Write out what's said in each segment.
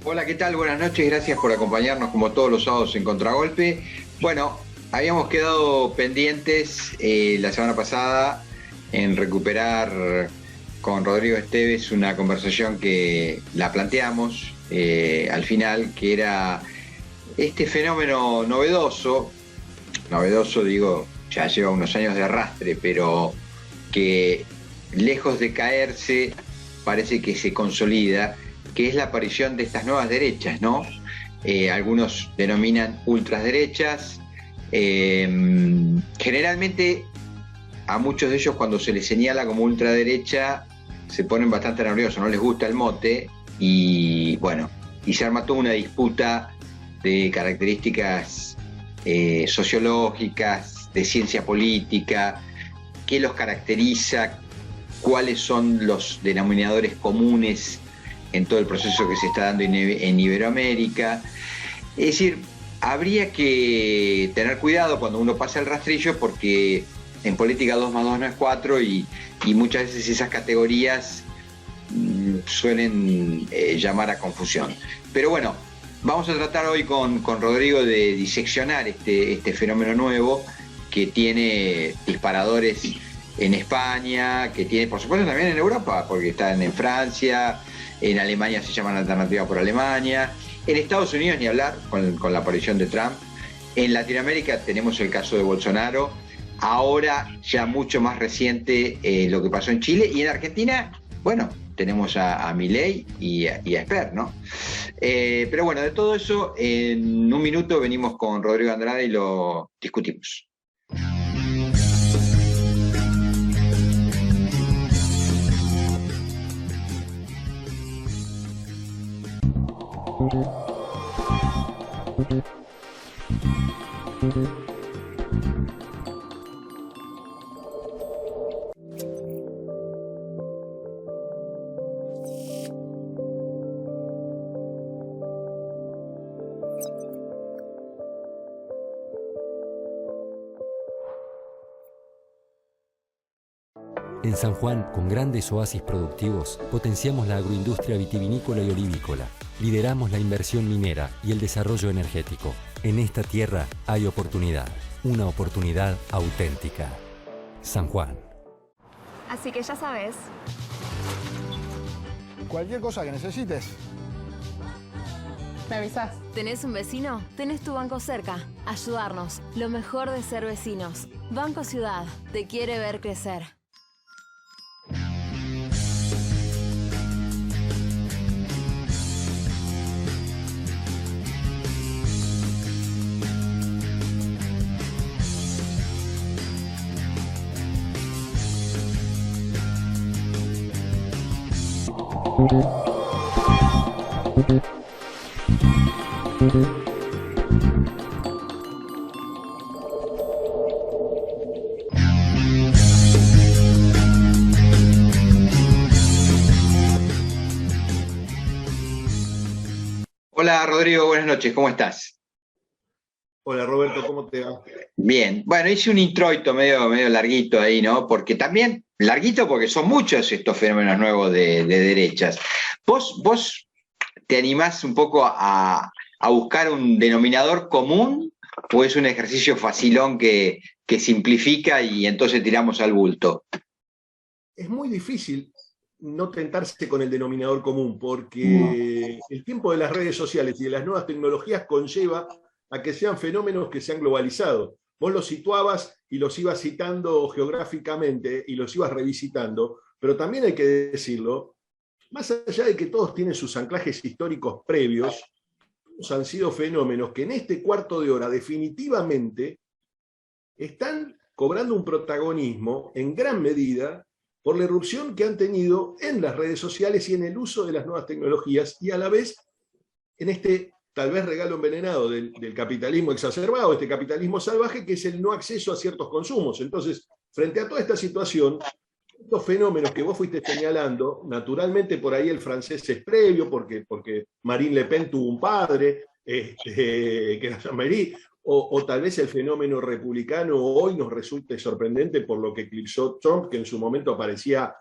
Hola, ¿qué tal? Buenas noches, gracias por acompañarnos como todos los sábados en Contragolpe. Bueno, habíamos quedado pendientes la semana pasada en recuperar con Rodrigo Esteves una conversación que la planteamos al final, que era este fenómeno novedoso digo, ya lleva unos años de arrastre, pero que lejos de caerse parece que se consolida, que es la aparición de estas nuevas derechas, ¿no? Algunos denominan ultraderechas. Generalmente a muchos de ellos cuando se les señala como ultraderecha se ponen bastante nerviosos, no les gusta el mote y bueno, y se arma toda una disputa de características sociológicas, de ciencia política, qué los caracteriza, cuáles son los denominadores comunes en todo el proceso que se está dando en Iberoamérica. Es decir, habría que tener cuidado cuando uno pasa el rastrillo porque en política 2 más 2 no es 4 y muchas veces esas categorías suelen llamar a confusión. Pero bueno, vamos a tratar hoy con Rodrigo de diseccionar este fenómeno nuevo que tiene disparadores en España, que tiene por supuesto también en Europa, porque están en Francia, en Alemania se llaman Alternativa por Alemania, en Estados Unidos ni hablar con la aparición de Trump, en Latinoamérica tenemos el caso de Bolsonaro, ahora ya mucho más reciente lo que pasó en Chile, y en Argentina, bueno, tenemos a Milei y a Esper, ¿no? Pero bueno, de todo eso, en un minuto venimos con Rodrigo Andrade y lo discutimos. En San Juan, con grandes oasis productivos, potenciamos la agroindustria vitivinícola y olivícola. Lideramos la inversión minera y el desarrollo energético. En esta tierra hay oportunidad, una oportunidad auténtica. San Juan. Así que ya sabes. Cualquier cosa que necesites, me avisás. ¿Tenés un vecino? Tenés tu banco cerca. Ayudarnos. Lo mejor de ser vecinos. Banco Ciudad. Te quiere ver crecer. Hola Rodrigo, buenas noches, ¿cómo estás? Hola Roberto, ¿cómo te va? Bien, bueno, hice un introito medio larguito ahí, ¿no? Porque también, larguito porque son muchos estos fenómenos nuevos de derechas. ¿Vos te animás un poco a buscar un denominador común o es un ejercicio facilón que simplifica y entonces tiramos al bulto? Es muy difícil no tentarse con el denominador común porque el tiempo de las redes sociales y de las nuevas tecnologías conlleva a que sean fenómenos que se han globalizado. Vos los situabas y los ibas citando geográficamente y los ibas revisitando, pero también hay que decirlo, más allá de que todos tienen sus anclajes históricos previos, han sido fenómenos que en este cuarto de hora definitivamente están cobrando un protagonismo en gran medida por la irrupción que han tenido en las redes sociales y en el uso de las nuevas tecnologías y a la vez en este tal vez regalo envenenado del capitalismo exacerbado, este capitalismo salvaje que es el no acceso a ciertos consumos. Entonces, frente a toda esta situación, estos fenómenos que vos fuiste señalando, naturalmente por ahí el francés es previo, porque Marine Le Pen tuvo un padre, que era Jean-Marie, o tal vez el fenómeno republicano hoy nos resulte sorprendente por lo que eclipsó Trump, que en su momento parecía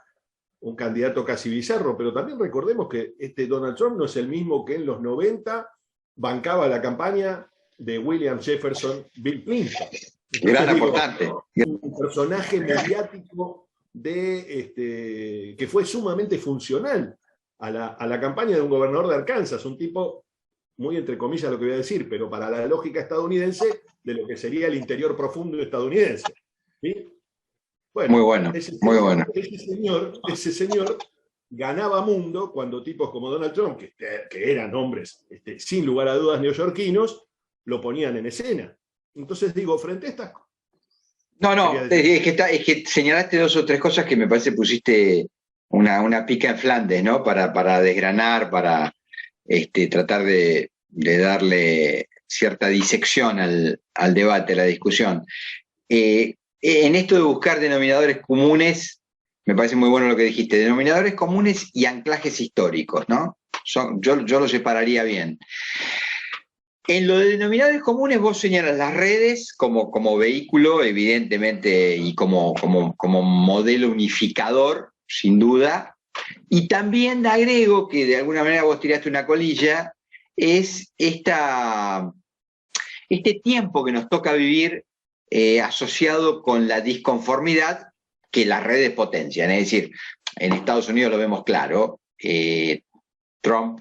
un candidato casi bizarro, pero también recordemos que este Donald Trump no es el mismo que en los 90 bancaba la campaña de William Jefferson, Bill Clinton. Gran aportante. Un personaje mediático que fue sumamente funcional a la campaña de un gobernador de Arkansas, un tipo, muy entre comillas lo que voy a decir, pero para la lógica estadounidense, de lo que sería el interior profundo estadounidense. ¿Sí? Bueno, muy bueno, muy bueno. Ese señor ganaba mundo cuando tipos como Donald Trump, que eran hombres sin lugar a dudas neoyorquinos, lo ponían en escena. Entonces digo, frente a estas... No, es que señalaste 2 o 3 cosas que me parece pusiste una pica en Flandes, ¿no? Para desgranar, para tratar de darle cierta disección al debate, a la discusión. En esto de buscar denominadores comunes, me parece muy bueno lo que dijiste, denominadores comunes y anclajes históricos, ¿no? Yo lo separaría bien. En lo de denominadores comunes vos señalas las redes como vehículo, evidentemente, y como modelo unificador, sin duda, y también agrego, que de alguna manera vos tiraste una colilla, es este tiempo que nos toca vivir asociado con la disconformidad que las redes potencian. Es decir, en Estados Unidos lo vemos claro, Trump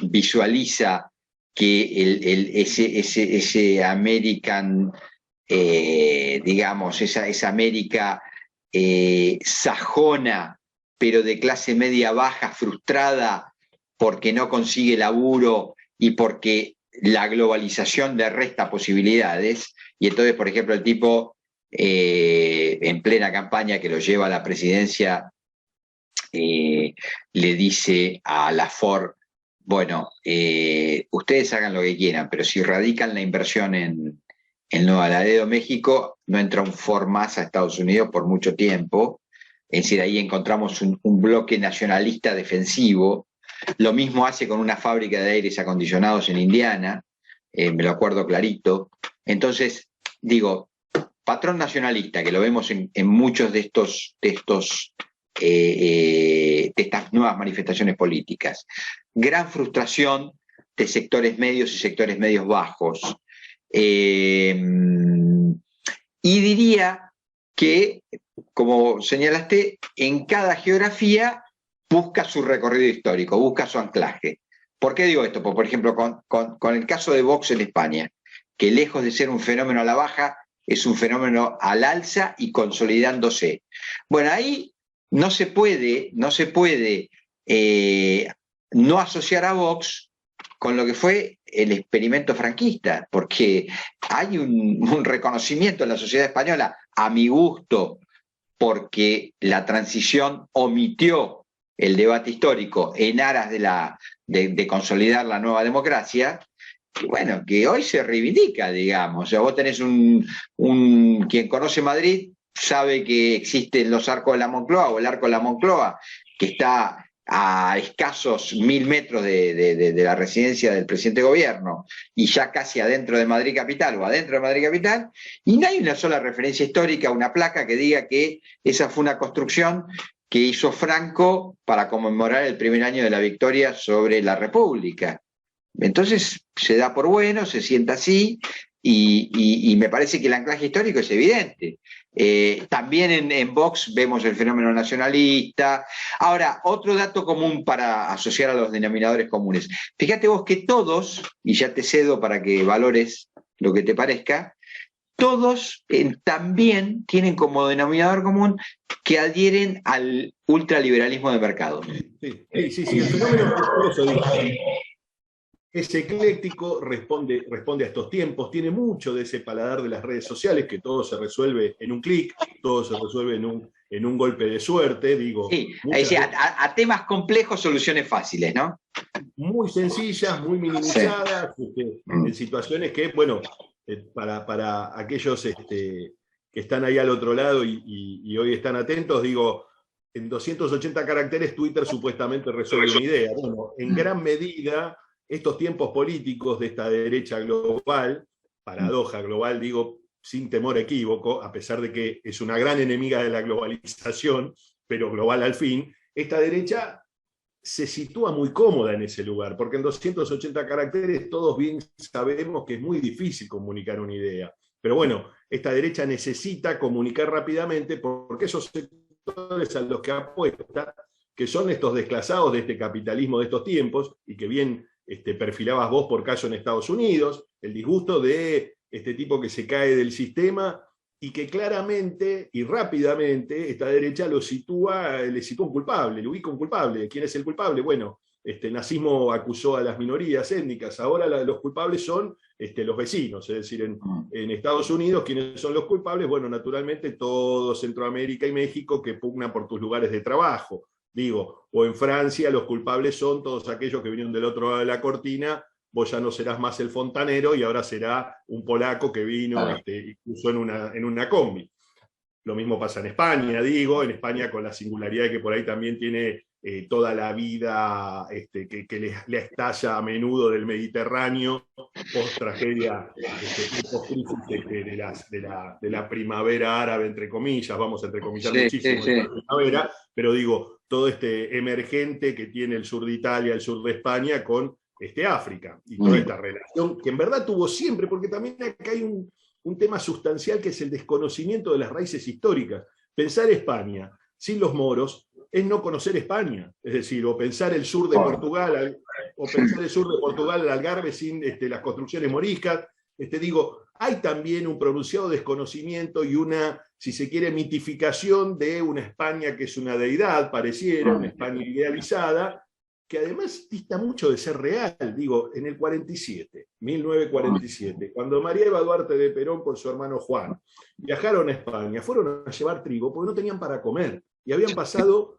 visualiza que ese American, digamos, esa América sajona, pero de clase media baja, frustrada porque no consigue laburo y porque la globalización le resta posibilidades, y entonces, por ejemplo, el tipo en plena campaña que lo lleva a la presidencia le dice a Lafort, bueno, ustedes hagan lo que quieran, pero si radican la inversión en Nuevo Laredo, México, no entra un Ford más a Estados Unidos por mucho tiempo. Es decir, ahí encontramos un bloque nacionalista defensivo. Lo mismo hace con una fábrica de aires acondicionados en Indiana, me lo acuerdo clarito. Entonces, digo, patrón nacionalista, que lo vemos en muchos de estas nuevas manifestaciones políticas. Gran frustración de sectores medios y sectores medios bajos. Y diría que, como señalaste, en cada geografía busca su recorrido histórico, busca su anclaje. ¿Por qué digo esto? Pues, por ejemplo, con el caso de Vox en España, que lejos de ser un fenómeno a la baja, es un fenómeno al alza y consolidándose. Bueno, ahí no se puede no asociar a Vox con lo que fue el experimento franquista, porque hay un reconocimiento en la sociedad española, a mi gusto, porque la transición omitió el debate histórico en aras de consolidar la nueva democracia, y bueno, que hoy se reivindica, digamos. O sea, vos tenés quien conoce Madrid sabe que existen los arcos de la Moncloa o el arco de la Moncloa, que está a escasos 1000 metros de la residencia del presidente de gobierno y ya casi adentro de Madrid Capital o adentro de Madrid Capital, y no hay una sola referencia histórica, una placa que diga que esa fue una construcción que hizo Franco para conmemorar el primer año de la victoria sobre la República. Entonces se da por bueno, se sienta así, y me parece que el anclaje histórico es evidente. También en Vox vemos el fenómeno nacionalista. Ahora, otro dato común para asociar a los denominadores comunes. Fíjate vos que todos, y ya te cedo para que valores lo que te parezca, todos también tienen como denominador común que adhieren al ultraliberalismo de mercado. Sí, el fenómeno por eso es ecléctico, responde a estos tiempos, tiene mucho de ese paladar de las redes sociales, que todo se resuelve en un clic, todo se resuelve en un golpe de suerte, digo. Sí, es decir, a temas complejos, soluciones fáciles, ¿no? Muy sencillas, muy minimizadas, sí. En situaciones que, bueno, para aquellos que están ahí al otro lado y hoy están atentos, digo, en 280 caracteres Twitter supuestamente resuelve una idea. Bueno, en gran medida estos tiempos políticos de esta derecha global, paradoja global, digo, sin temor a equívoco, a pesar de que es una gran enemiga de la globalización, pero global al fin, esta derecha se sitúa muy cómoda en ese lugar, porque en 280 caracteres todos bien sabemos que es muy difícil comunicar una idea. Pero bueno, esta derecha necesita comunicar rápidamente porque esos sectores a los que apuesta, que son estos desclasados de este capitalismo de estos tiempos, y que bien perfilabas vos por caso en Estados Unidos, el disgusto de este tipo que se cae del sistema y que claramente y rápidamente esta derecha le sitúa un culpable, le ubica un culpable. ¿Quién es el culpable? Bueno, el nazismo acusó a las minorías étnicas, ahora los culpables son los vecinos, es decir, en Estados Unidos, ¿quiénes son los culpables? Bueno, naturalmente todo Centroamérica y México que pugnan por tus lugares de trabajo. Digo, o en Francia los culpables son todos aquellos que vinieron del otro lado de la cortina, vos ya no serás más el fontanero y ahora será un polaco que vino incluso en una combi. Lo mismo pasa en España, digo, en España con la singularidad de que por ahí también tiene toda la vida que le estalla a menudo del Mediterráneo, post-tragedia, post-crisis de la primavera árabe, entre comillas, vamos a entrecomillar muchísimo la primavera, pero digo, todo este emergente que tiene el sur de Italia, el sur de España, con África, y toda esta relación, que en verdad tuvo siempre, porque también acá hay un tema sustancial que es el desconocimiento de las raíces históricas. Pensar España sin los moros es no conocer España, es decir, o pensar el sur de Portugal, o pensar el sur de Portugal, el Algarve, sin las construcciones moriscas. Digo, hay también un pronunciado desconocimiento y una, si se quiere, mitificación de una España que es una deidad, pareciera, una España idealizada, que además dista mucho de ser real. Digo, en el 1947, cuando María Eva Duarte de Perón con su hermano Juan viajaron a España, fueron a llevar trigo porque no tenían para comer, y habían pasado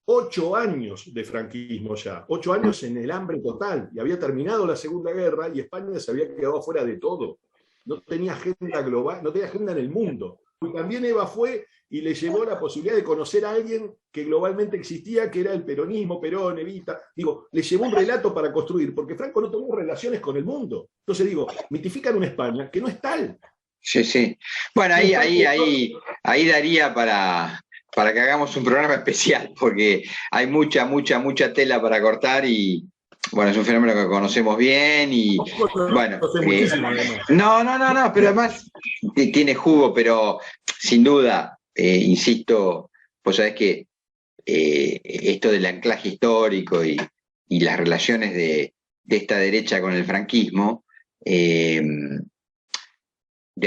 8 años de franquismo ya, 8 años en el hambre total, y había terminado la Segunda Guerra, y España se había quedado fuera de todo. No tenía agenda global, no tenía agenda en el mundo. Y también Eva fue y le llevó la posibilidad de conocer a alguien que globalmente existía, que era el peronismo, Perón, Evita. Digo, le llevó un relato para construir, porque Franco no tuvo relaciones con el mundo. Entonces digo, mitifican una España que no es tal. Sí, sí. Bueno, ahí daría para que hagamos un programa especial, porque hay mucha tela para cortar y, bueno, es un fenómeno que conocemos bien y, bueno, no, pero además tiene jugo, pero sin duda, insisto, vos sabés que esto del anclaje histórico y las relaciones de esta derecha con el franquismo, de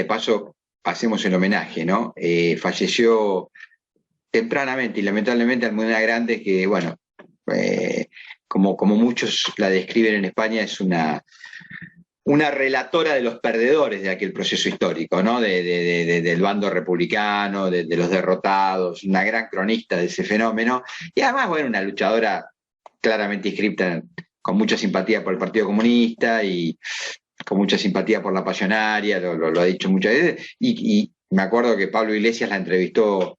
paso hacemos el homenaje, ¿no? Falleció tempranamente y lamentablemente Almudena Grandes, que, bueno, como muchos la describen en España, es una relatora de los perdedores de aquel proceso histórico, ¿no? Del bando republicano, de los derrotados, una gran cronista de ese fenómeno, y además, bueno, una luchadora claramente inscripta con mucha simpatía por el Partido Comunista y con mucha simpatía por la Pasionaria, lo ha dicho muchas veces, y me acuerdo que Pablo Iglesias la entrevistó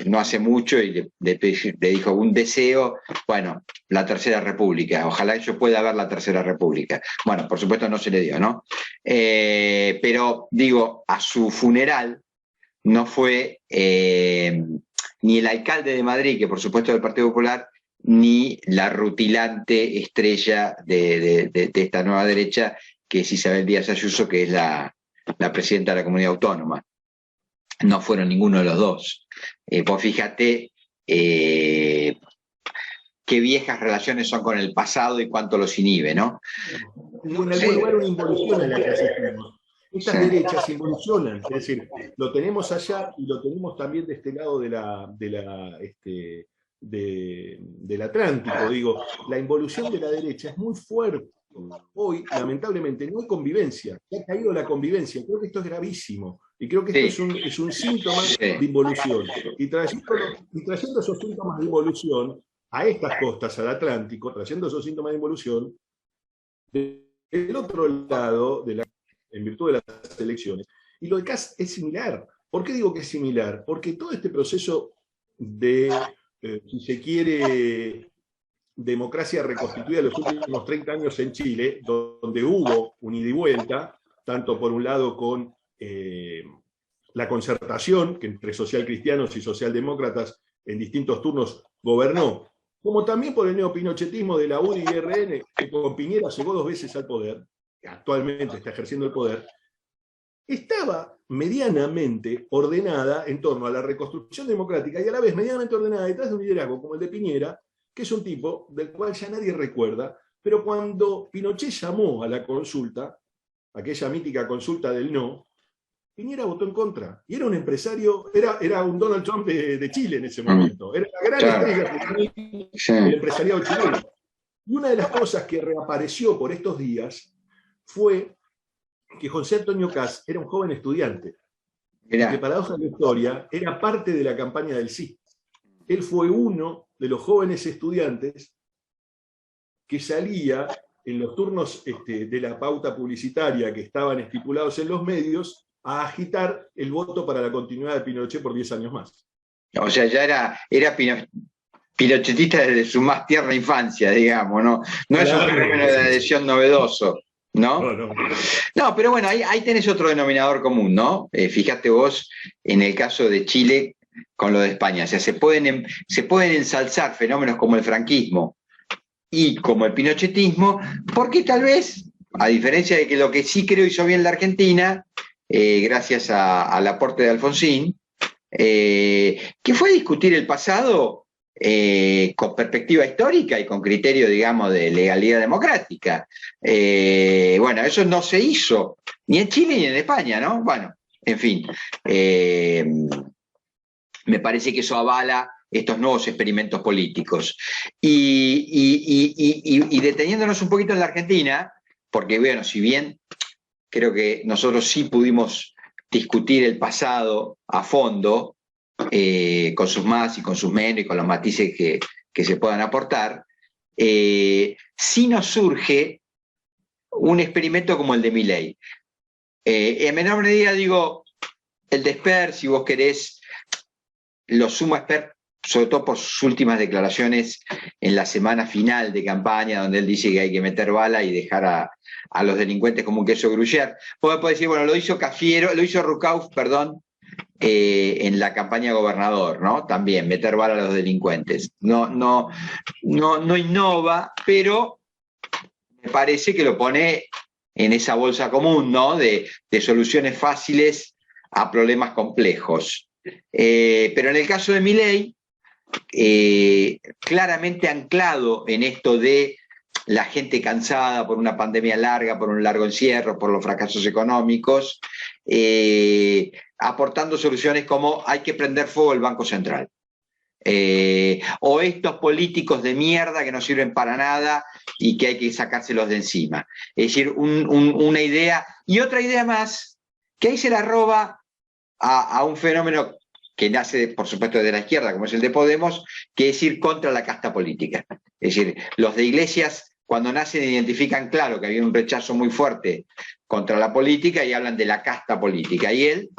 no hace mucho y le dijo un deseo, bueno, la Tercera República, ojalá yo pueda ver la Tercera República. Bueno, por supuesto no se le dio, ¿no? Pero digo, a su funeral no fue ni el alcalde de Madrid, que por supuesto del Partido Popular, ni la rutilante estrella de esta nueva derecha, que es Isabel Díaz Ayuso, que es la presidenta de la Comunidad Autónoma. No fueron ninguno de los dos. Pues fíjate qué viejas relaciones son con el pasado y cuánto los inhibe, ¿no? En algún lugar una involución en la que asistimos. Estas derechas involucionan, es decir, lo tenemos allá y lo tenemos también de este lado del Atlántico. Digo, la involución de la derecha es muy fuerte. Hoy, lamentablemente, no hay convivencia, ha caído la convivencia. Creo que esto es gravísimo y creo que esto es un síntoma de involución. Y trayendo esos síntomas de involución a estas costas, al Atlántico, trayendo esos síntomas de involución, del otro lado, en virtud de las elecciones, y lo de Kast es similar. ¿Por qué digo que es similar? Porque todo este proceso de, si se quiere, democracia reconstituida en los últimos 30 años en Chile, donde hubo un ida y vuelta, tanto por un lado con la concertación, que entre socialcristianos y socialdemócratas en distintos turnos gobernó, como también por el neopinochetismo de la UDI y RN, que con Piñera llegó 2 veces al poder, que actualmente está ejerciendo el poder, estaba medianamente ordenada en torno a la reconstrucción democrática y a la vez medianamente ordenada detrás de un liderazgo como el de Piñera, que es un tipo del cual ya nadie recuerda, pero cuando Pinochet llamó a la consulta, aquella mítica consulta del no, Piñera votó en contra. Y era un empresario, era un Donald Trump de Chile en ese momento. Era la gran estrella del empresariado chileno. Y una de las cosas que reapareció por estos días fue que José Antonio Caz era un joven estudiante. Que paradoja de la historia, era parte de la campaña del sí. Él fue uno de los jóvenes estudiantes que salía en los turnos de la pauta publicitaria que estaban estipulados en los medios a agitar el voto para la continuidad de Pinochet por 10 años más. O sea, ya era pinochetista desde su más tierna infancia, digamos, ¿no? No es un fenómeno de adhesión novedoso, ¿no? No, pero bueno, ahí tenés otro denominador común, ¿no? Fíjate vos en el caso de Chile con lo de España. O sea, se pueden ensalzar fenómenos como el franquismo y como el pinochetismo, porque tal vez, a diferencia de que lo que sí creo hizo bien la Argentina, gracias al aporte de Alfonsín, que fue discutir el pasado con perspectiva histórica y con criterio, digamos, de legalidad democrática. Bueno, eso no se hizo, ni en Chile ni en España, ¿no? Bueno, en fin, me parece que eso avala estos nuevos experimentos políticos. Y deteniéndonos un poquito en la Argentina, porque bueno, si bien creo que nosotros sí pudimos discutir el pasado a fondo, con sus más y con sus menos y con los matices que se puedan aportar, sí nos surge un experimento como el de Milei. En menor medida, digo, el de Esper, si vos querés, lo suma Esper, sobre todo por sus últimas declaraciones en la semana final de campaña, donde él dice que hay que meter bala y dejar a los delincuentes como un queso gruyère. Vos podés decir, bueno, lo hizo Rucauf, perdón, en la campaña gobernador, ¿no? También, meter bala a los delincuentes. No innova, pero me parece que lo pone en esa bolsa común, ¿no? De soluciones fáciles a problemas complejos. Pero en el caso de Milei, claramente anclado en esto de la gente cansada por una pandemia larga, por un largo encierro, por los fracasos económicos, aportando soluciones como hay que prender fuego el Banco Central. O estos políticos de mierda que no sirven para nada y que hay que sacárselos de encima. Es decir, una idea, y otra idea más, que ahí se la roba a un fenómeno que nace, por supuesto, de la izquierda, como es el de Podemos, que es ir contra la casta política. Es decir, los de Iglesias, cuando nacen, identifican claro que había un rechazo muy fuerte contra la política y hablan de la casta política. Y él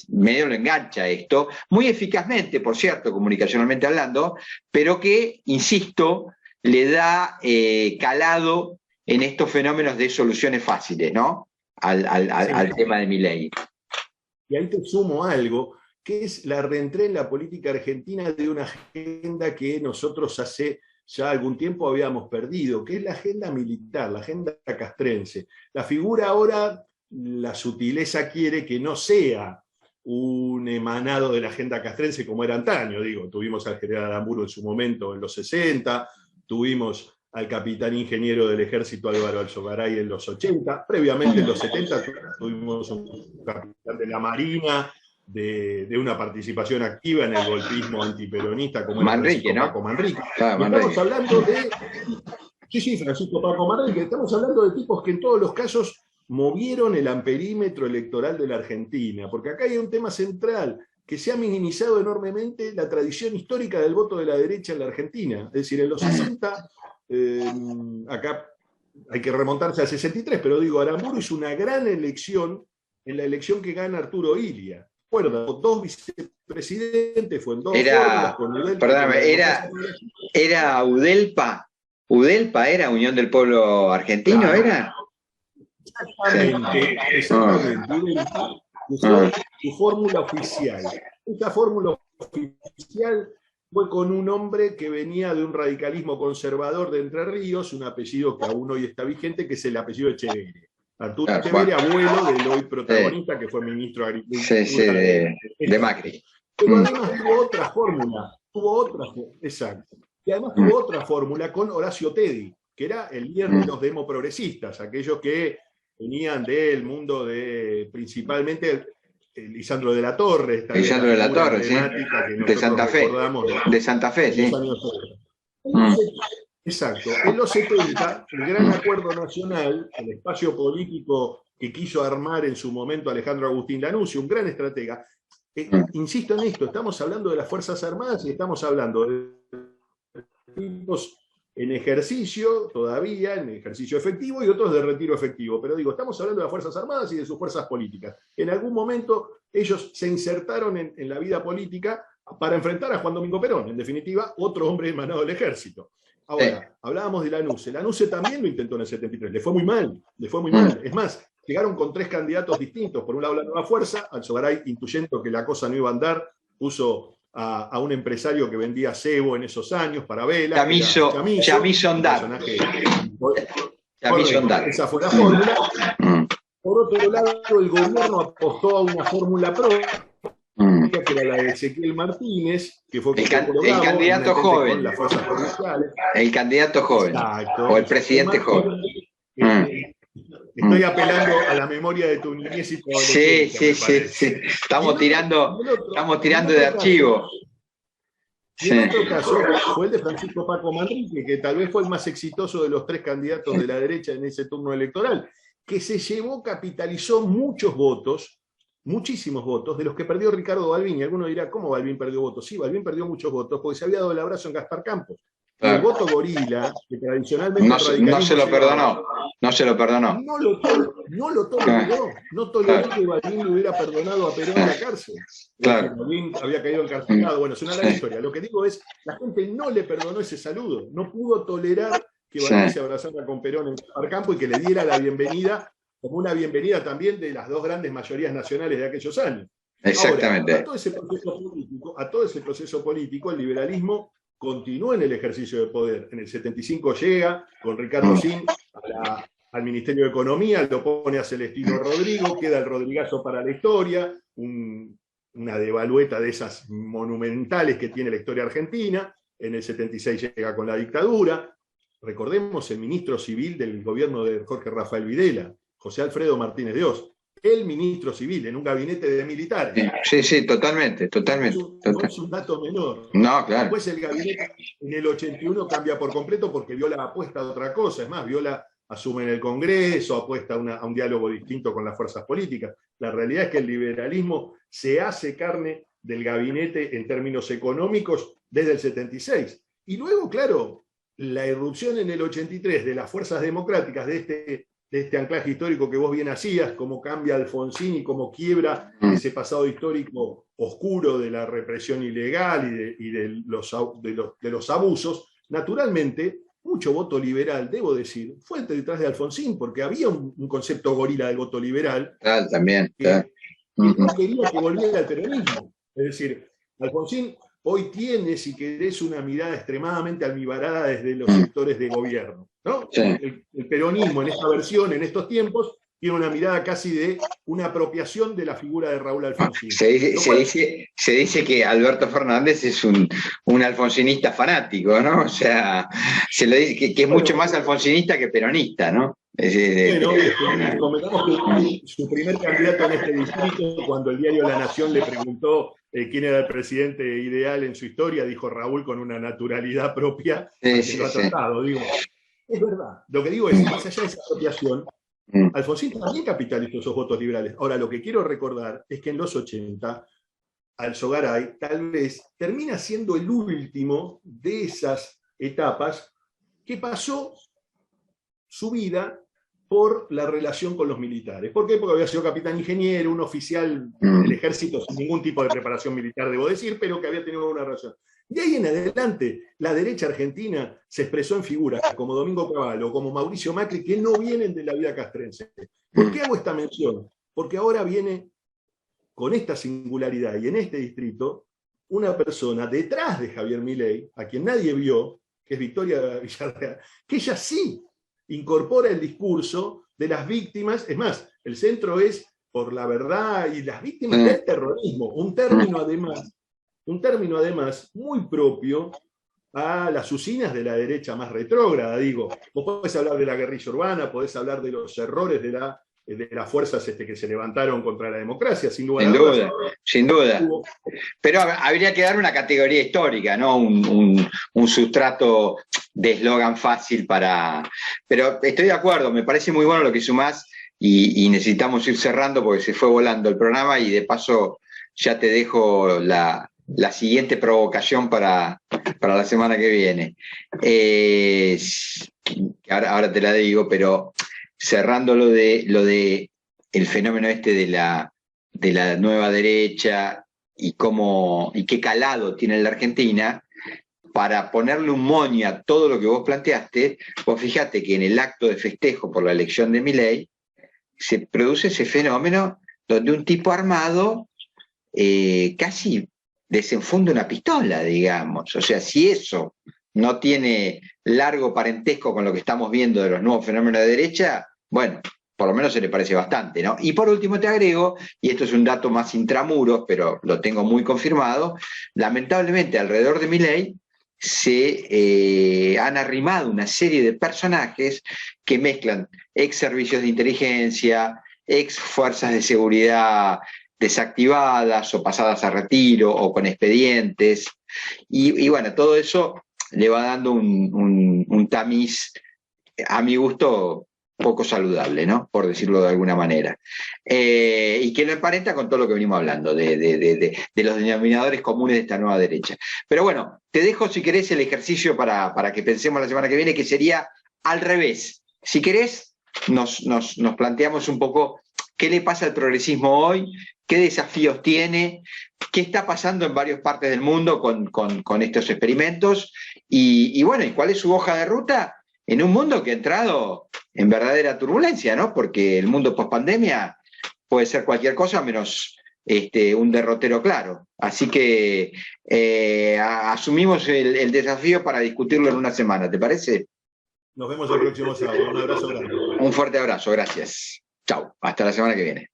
medio lo engancha esto, muy eficazmente, por cierto, comunicacionalmente hablando, pero que, insisto, le da calado en estos fenómenos de soluciones fáciles, ¿no? Al tema de Milei. Y ahí te sumo algo, que es la reentré en la política argentina de una agenda que nosotros hace ya algún tiempo habíamos perdido, que es la agenda militar, la agenda castrense. La figura ahora, la sutileza quiere que no sea un emanado de la agenda castrense como era antaño, digo, tuvimos al general Aramburu en su momento en los 60, tuvimos al capitán ingeniero del ejército Álvaro Alzogaray en los 80, previamente en los 70 tuvimos un capitán de la Marina, de una participación activa en el golpismo antiperonista como Manrique, era Francisco Paco Manrique. Estamos hablando de... Sí, Francisco Paco Manrique, estamos hablando de tipos que en todos los casos movieron el amperímetro electoral de la Argentina, porque acá hay un tema central, que se ha minimizado enormemente la tradición histórica del voto de la derecha en la Argentina. Es decir, en los 60, acá hay que remontarse al 63, pero digo, Aramburu hizo una gran elección en la elección que gana Arturo Illia. Bueno, 2 vicepresidentes, fue en 2 fórmulas con Udelpa. Perdóname, ¿era Udelpa? ¿Udelpa era Unión del Pueblo Argentino, era? Exactamente. Udelpa usó su fórmula oficial. Esta fórmula oficial fue con un hombre que venía de un radicalismo conservador de Entre Ríos, un apellido que aún hoy está vigente, que es el apellido Echeverri. Arturo Echeverri, abuelo del hoy protagonista, que fue ministro de Agricultura. De Macri. Pero además tuvo otra fórmula, exacto. Y además tuvo otra fórmula con Horacio Tedi, que era el líder de los demoprogresistas, aquellos que venían del mundo de, principalmente, Lisandro de la Torre. Lisandro de la Torre, sí. De Santa Fe. De Santa Fe, sí. Exacto. En los 70, el gran acuerdo nacional, el espacio político que quiso armar en su momento Alejandro Agustín Lanusse, un gran estratega, insisto en esto, estamos hablando de las Fuerzas Armadas y estamos hablando de tipos en ejercicio todavía, en ejercicio efectivo, y otros de retiro efectivo. Pero digo, estamos hablando de las Fuerzas Armadas y de sus fuerzas políticas. En algún momento ellos se insertaron en la vida política para enfrentar a Juan Domingo Perón, en definitiva, otro hombre emanado del ejército. Ahora, hablábamos de Lanusse. Lanusse también lo intentó en el 73, le fue muy mal, Es más, llegaron con 3 candidatos distintos. Por un lado la Nueva Fuerza, Alzogaray, intuyendo que la cosa no iba a andar, puso a un empresario que vendía cebo en esos años para velas. Chamizo Ondar. Esa fue la fórmula. Por otro lado, el gobierno apostó a una fórmula propia, que era la de Ezequiel Martínez, que fue el candidato joven. Las fuerzas policiales. El candidato joven. Exacto. O el presidente joven. Estoy apelando a la memoria de tu niñez y tu adolescencia. Sí. Estamos tirando de archivo. Y en otro caso fue el de Francisco Paco Manrique, que tal vez fue el más exitoso de los 3 candidatos de la derecha en ese turno electoral, que capitalizó muchos votos, muchísimos votos, de los que perdió Ricardo Balbín. Y alguno dirá, ¿cómo Balbín perdió votos? Sí, Balbín perdió muchos votos porque se había dado el abrazo en Gaspar Campos. El voto gorila, que tradicionalmente no se lo perdonó. No lo toleró. No toleró que Balbín le hubiera perdonado a Perón en la cárcel. Claro. Balbín había caído encarcelado. Bueno, es una larga historia. Lo que digo es, la gente no le perdonó ese saludo. No pudo tolerar que Balbín se abrazara con Perón en Gaspar Campos y que le diera la bienvenida, como una bienvenida también de las 2 grandes mayorías nacionales de aquellos años. Exactamente. Ahora, a todo ese proceso político, el liberalismo continúa en el ejercicio de poder. En el 75 llega con Ricardo Sin al Ministerio de Economía, lo pone a Celestino Rodrigo, queda el Rodrigazo para la historia, una devalueta de esas monumentales que tiene la historia argentina. En el 76 llega con la dictadura. Recordemos el ministro civil del gobierno de Jorge Rafael Videla, José Alfredo Martínez de Oz, el ministro civil en un gabinete de militares. Sí, totalmente. No es un dato menor. No, claro. Después el gabinete en el 81 cambia por completo porque Viola apuesta a otra cosa. Es más, Viola asume en el Congreso, apuesta a un diálogo distinto con las fuerzas políticas. La realidad es que el liberalismo se hace carne del gabinete en términos económicos desde el 76. Y luego, claro, la irrupción en el 83 de las fuerzas democráticas, de este anclaje histórico que vos bien hacías, cómo cambia Alfonsín y cómo quiebra ese pasado histórico oscuro de la represión ilegal y de los abusos, naturalmente, mucho voto liberal, debo decir, fue detrás de Alfonsín, porque había un concepto gorila del voto liberal también, que no quería que volviera al peronismo. Es decir, Alfonsín hoy tiene, si querés, una mirada extremadamente almibarada desde los sectores de gobierno, ¿no? Sí. El peronismo en esta versión, en estos tiempos, tiene una mirada casi de una apropiación de la figura de Raúl Alfonsín. Se dice que Alberto Fernández es un alfonsinista fanático, ¿no? O sea, se le dice que es mucho más alfonsinista que peronista, ¿no? Comentamos que su primer candidato en este distrito, cuando el diario La Nación le preguntó quién era el presidente ideal en su historia, dijo Raúl con una naturalidad propia que lo ha tratado. Digo, es verdad. Lo que digo es, más allá de esa apropiación, Alfonsín también capitalizó esos votos liberales. Ahora, lo que quiero recordar es que en los 80, Alzogaray tal vez termina siendo el último de esas etapas que pasó su vida por la relación con los militares. ¿Por qué? Porque había sido capitán ingeniero, un oficial del ejército sin ningún tipo de preparación militar, debo decir, pero que había tenido una relación. De ahí en adelante, la derecha argentina se expresó en figuras como Domingo Cavallo, como Mauricio Macri, que no vienen de la vida castrense. ¿Por qué hago esta mención? Porque ahora viene, con esta singularidad y en este distrito, una persona detrás de Javier Milei, a quien nadie vio, que es Victoria Villarreal, que ella sí incorpora el discurso de las víctimas. Es más, el centro es por la verdad y las víctimas del terrorismo, un término además muy propio a las usinas de la derecha más retrógrada. Digo, vos podés hablar de la guerrilla urbana, podés hablar de los errores de las fuerzas que se levantaron contra la democracia, sin lugar a dudas. Sin duda. Pero habría que dar una categoría histórica, ¿no? Un sustrato de eslogan fácil para... Pero estoy de acuerdo, me parece muy bueno lo que sumás y necesitamos ir cerrando porque se fue volando el programa y de paso ya te dejo la siguiente provocación para la semana que viene. Ahora te la digo, pero cerrando lo de el fenómeno de la nueva derecha y qué calado tiene en la Argentina, para ponerle un moño a todo lo que vos planteaste, vos fijate que en el acto de festejo por la elección de Milei se produce ese fenómeno donde un tipo armado casi desenfunda una pistola, digamos. O sea, si eso no tiene largo parentesco con lo que estamos viendo de los nuevos fenómenos de derecha, bueno, por lo menos se le parece bastante, ¿no? Y por último te agrego, y esto es un dato más intramuros, pero lo tengo muy confirmado, lamentablemente alrededor de Milei se han arrimado una serie de personajes que mezclan ex servicios de inteligencia, ex fuerzas de seguridad desactivadas o pasadas a retiro o con expedientes, y bueno, todo eso le va dando un tamiz, a mi gusto, poco saludable, ¿no? Por decirlo de alguna manera. Y que lo emparenta con todo lo que venimos hablando, de los denominadores comunes de esta nueva derecha. Pero bueno, te dejo, si querés, el ejercicio para que pensemos la semana que viene, que sería al revés. Si querés, nos planteamos un poco qué le pasa al progresismo hoy, qué desafíos tiene, qué está pasando en varias partes del mundo con estos experimentos, y bueno, y cuál es su hoja de ruta en un mundo que ha entrado en verdadera turbulencia, ¿no? Porque el mundo post-pandemia puede ser cualquier cosa menos un derrotero claro. Así que asumimos el desafío para discutirlo en una semana, ¿te parece? Nos vemos el próximo sábado. Un abrazo grande. Un fuerte abrazo, gracias. Chau, hasta la semana que viene.